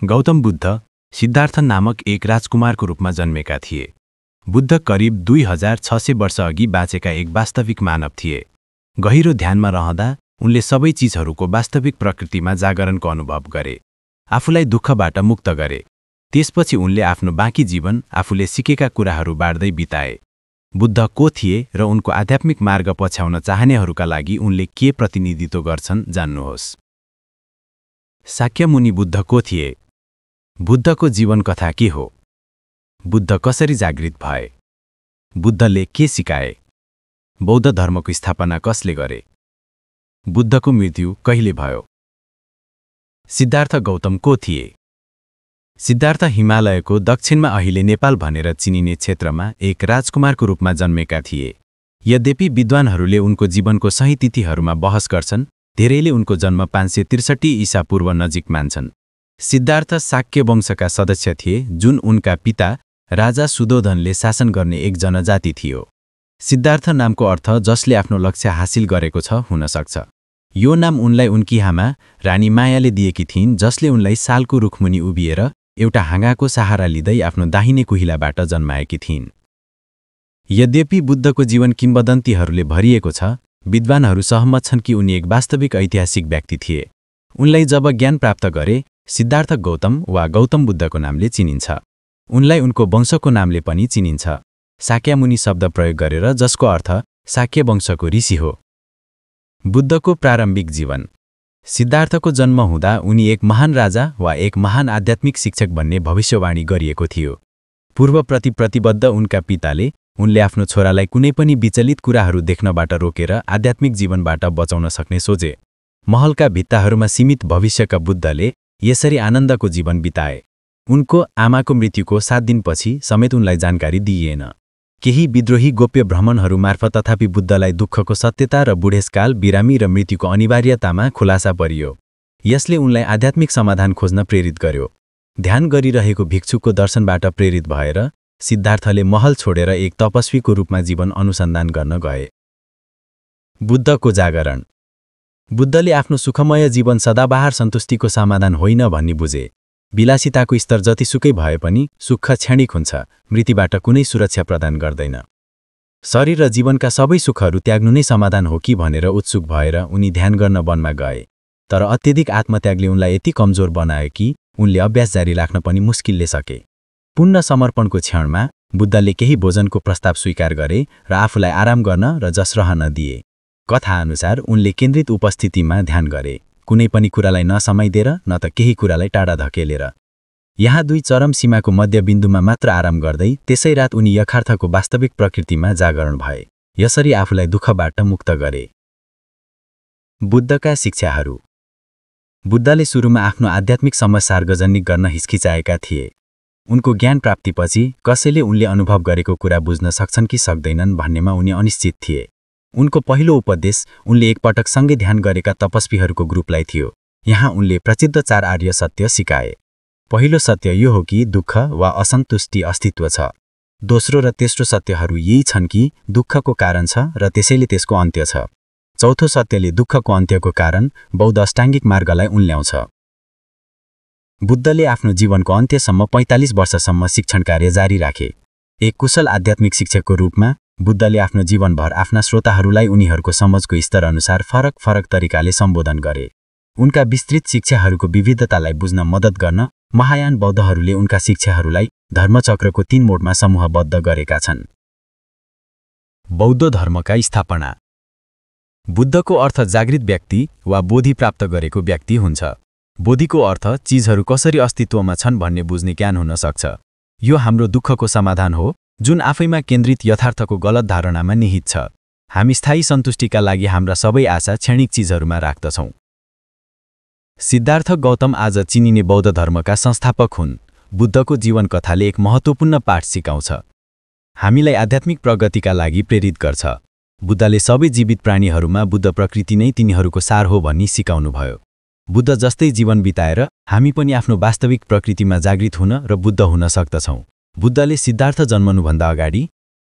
गौतम बुद्ध सिद्धार्थ नामक एक राजकुमारको रूपमा जन्मेका थिए। बुद्ध करिब 2600 वर्ष अघि बाँचेका एक वास्तविक मानव थिए। गहिरो ध्यानमा रहँदा उनले सबै चीजहरूको वास्तविक प्रकृतिमा जागरणको अनुभव गरे, आफूलाई दुःखबाट मुक्त गरे। त्यसपछि उनले आफ्नो बाँकी जीवन आफूले सिकेका कुराहरू बाँड्दै बिताए। बुद्ध को थिए र उनको आध्यात्मिक मार्ग पछ्याउन चाहनेहरूका लागि उनले के प्रतिनिधित्व गर्छन् जान्नुहोस्। शाक्यमुनि बुद्ध को थिए? बुद्धको जीवन कथा के हो? बुद्ध कसरी जागृत भए? बुद्धले के सिकाए? बौद्ध धर्मको स्थापना कसले गरे? बुद्धको मृत्यु कहिले भयो? सिद्धार्थ गौतम को थिए? सिद्धार्थ हिमालयको दक्षिणमा अहिले नेपाल भनेर चिनिने क्षेत्रमा एक राजकुमारको रूपमा जन्मेका थिए। यद्यपि विद्वानहरूले उनको जीवनको सही तिथिहरूमा बहस गर्छन्, धेरैले उनको जन्म 563 ईसा पूर्व नजिक मान्छन्। सिद्धार्थ शाक्य वंशका सदस्य थिए, जुन उनका पिता राजा सुधोधनले शासन गर्ने एक जनजाति थियो। सिद्धार्थ नामको अर्थ जसले आफ्नो लक्ष्य हासिल गरेको छ हुन सक्छ। यो नाम उनलाई उनकी आमा रानी मायाले दिएकी थिइन्, जसले उनलाई सालको रुखमुनि उभिएर एउटा हाँगाको सहारा लिँदै आफ्नो दाहिने कुहिलाबाट जन्माएकी थिइन्। यद्यपि बुद्धको जीवन किम्वदन्तीहरूले भरिएको छ, विद्वानहरू सहमत छन् कि उनी एक वास्तविक ऐतिहासिक व्यक्ति थिए। उनलाई जब ज्ञान प्राप्त गरे, सिद्धार्थ गौतम वा गौतम बुद्धको नामले चिनिन्छ। उनलाई उनको वंशको नामले पनि चिनिन्छ, शाक्यमुनि शब्द प्रयोग गरेर, जसको अर्थ शाक्य वंशको ऋषि हो। बुद्धको प्रारम्भिक जीवन। सिद्धार्थको जन्म हुँदा उनी एक महान राजा वा एक महान आध्यात्मिक शिक्षक भन्ने भविष्यवाणी गरिएको थियो। पूर्वप्रति प्रतिबद्ध उनका पिताले उनले आफ्नो छोरालाई कुनै पनि विचलित कुराहरू देख्नबाट रोकेर आध्यात्मिक जीवनबाट बचाउन सक्ने सोचे। महलका भित्ताहरूमा सीमित भविष्यका बुद्धले यसरी आनन्दको जीवन बिताए। उनको आमाको मृत्युको 7 दिनपछि समेत उनलाई जानकारी दिइएन। केही विद्रोही गोप्य भ्रमणहरू मार्फत तथापि बुद्धलाई दुःखको सत्यता र बुढेसकाल, बिरामी र मृत्युको अनिवार्यतामा खुलासा परियो। यसले उनलाई आध्यात्मिक समाधान खोज्न प्रेरित गर्यो। ध्यान गरिरहेको भिक्षुको दर्शनबाट प्रेरित भएर सिद्धार्थले महल छोडेर एक तपस्वीको रूपमा जीवन अनुसन्धान गर्न गए। बुद्धको जागरण। बुद्धले आफ्नो सुखमय जीवन सदाबहार सन्तुष्टिको समाधान होइन भन्ने बुझे। विलासिताको स्तर जतिसुकै भए पनि सुख क्षणिक हुन्छ, मृत्युबाट कुनै सुरक्षा प्रदान गर्दैन। शरीर र जीवनका सबै सुखहरू त्याग्नु नै समाधान हो कि भनेर उत्सुक भएर उनी ध्यान गर्न वनमा गए। तर अत्यधिक आत्मत्यागले उनलाई यति कमजोर बनायो कि उनले अभ्यास जारी राख्न पनि मुस्किलले सके। पूर्ण समर्पणको क्षणमा बुद्धले केही भोजनको प्रस्ताव स्वीकार गरे र आफूलाई आराम गर्न र जस रहन दिए। कथा अनुसार उनले केन्द्रित उपस्थितिमा ध्यान गरे, कुनै पनि कुरालाई नसमाइदिएर न त केही कुरालाई टाढा धकेलेर। यहाँ दुई चरम सीमाको मध्यबिन्दुमा मात्र आराम गर्दै त्यसै रात उनी यथार्थको वास्तविक प्रकृतिमा जागरण भए। यसरी आफूलाई दुःखबाट मुक्त गरे। बुद्धका शिक्षाहरू। बुद्धले सुरुमा आफ्नो आध्यात्मिक समझ सार्वजनिक गर्न हिचकिचाएका थिए। उनको ज्ञान प्राप्तिपछि कसैले उनले अनुभव गरेको कुरा बुझ्न सक्छन् कि सक्दैनन् भन्नेमा उनी अनिश्चित थिए। उनको पहिलो उपदेश उनले एकपटक सँगै ध्यान गरेका तपस्वीहरूको ग्रुपलाई थियो। यहाँ उनले प्रसिद्ध 4 आर्य सत्य सिकाए। पहिलो सत्य यो हो कि दुःख वा असन्तुष्टि अस्तित्व छ। दोस्रो र तेस्रो सत्यहरू यही छन् कि दुःखको कारण छ र त्यसैले त्यसको अन्त्य छ। चौथो सत्यले दुःखको अन्त्यको कारण बौद्ध अष्टाङ्गिक मार्गलाई उन्ल्याउँछ। बुद्धले आफ्नो जीवनको अन्त्यसम्म 45 वर्षसम्म शिक्षण कार्य जारी राखे। एक कुशल आध्यात्मिक शिक्षकको रूपमा बुद्धले आफ्नो जीवनभर आफ्ना श्रोताहरूलाई उनीहरूको समझको स्तर अनुसार फरक फरक तरिकाले सम्बोधन गरे। उनका विस्तृत शिक्षाहरूको विविधतालाई बुझ्न मद्दत गर्न महायान बौद्धहरूले उनका शिक्षाहरूलाई धर्मचक्रको 3 मोडमा समूहबद्ध गरेका छन्। बौद्ध धर्मका स्थापना। बुद्धको अर्थ जागृत व्यक्ति वा बोधि प्राप्त गरेको व्यक्ति हुन्छ। बोधिको अर्थ चीजहरू कसरी अस्तित्वमा छन् भन्ने बुझ्ने ज्ञान हुन सक्छ। यो हाम्रो दुःखको समाधान हो, जुन आफैमा केन्द्रित यथार्थको गलत धारणामा निहित छ। हामी स्थायी सन्तुष्टिका लागि हाम्रा सबै आशा क्षणिक चीजहरूमा राख्दछौँ। सिद्धार्थ गौतम आज चिनिने बौद्ध धर्मका संस्थापक हुन्। बुद्धको जीवन कथाले एक महत्त्वपूर्ण पाठ सिकाउँछ। हामीलाई आध्यात्मिक प्रगतिका लागि प्रेरित गर्छ। बुद्धले सबै जीवित प्राणीहरूमा बुद्ध प्रकृति नै तिनीहरूको सार हो भनी सिकाउनुभयो। बुद्ध जस्तै जीवन बिताएर हामी पनि आफ्नो वास्तविक प्रकृतिमा जागृत हुन र बुद्ध हुन सक्दछौँ। बुद्धले सिद्धार्थ जन्मनुभन्दा अगाडि